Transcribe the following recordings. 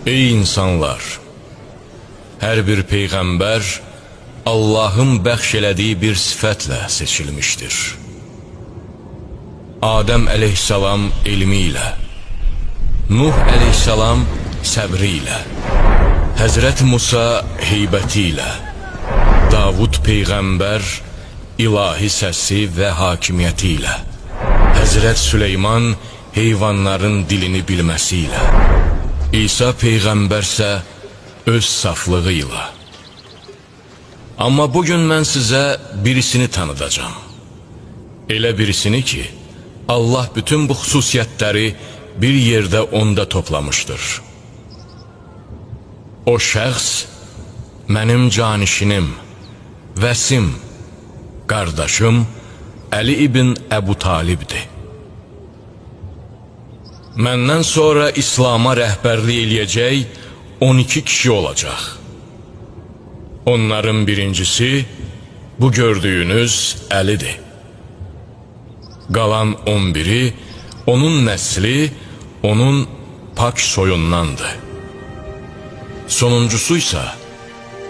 Ey insanlar! Hər bir peyğəmbər Allahın bəxş elədiyi bir sifətlə seçilmişdir. Adəm əleyhissalam elmi ilə, Nuh əleyhissalam səbri ilə, Həzrət Musa heybəti ilə, Davud peyğəmbər ilahi səsi və hakimiyyəti ilə, Həzrət Süleyman heyvanların dilini bilməsi ilə, İsa peyğəmbərsə öz saflığı ilə. Amma bugün mən sizə birisini tanıdacam. Elə birisini ki, Allah bütün bu xüsusiyyətləri bir yerdə onda toplamışdır. O şəxs mənim canişinim, vəsim, qardaşım Əli ibn Əbu Talibdir. Məndən sonra İslam'a rəhbərlik eləyəcək 12 kişi olacaq. Onların birincisi bu gördüyünüz Əlidir. Qalan 11'i onun nəsli, onun pak soyundandır. Sonuncusu isə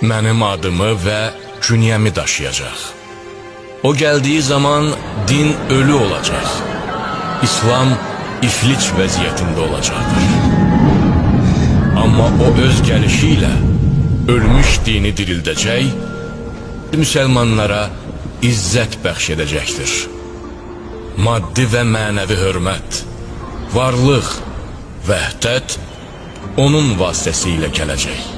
mənim adımı və künyəmi daşıyacaq. O gəldiyi zaman din ölü olacaq. İslam iflic vəziyyətində olacaqdır. Amma o öz gəlişi ilə ölmüş dini dirildəcək, müsəlmanlara izzət bəxş edəcəkdir. Maddi və mənəvi hörmət, varlıq, vəhdət onun vasitəsilə gələcək.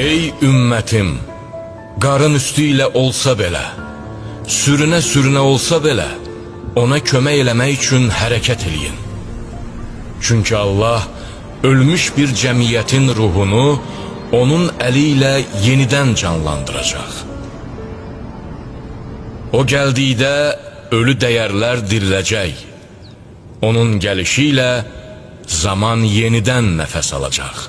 Ey ümmətim, qarın üstü ilə olsa belə, sürünə olsa belə, ona kömək eləmək üçün hərəkət eləyin. Çünki Allah ölmüş bir cəmiyyətin ruhunu onun əli ilə yenidən canlandıracaq. O gəldikdə ölü dəyərlər diriləcək. Onun gəlişi ilə zaman yenidən nəfəs alacaq.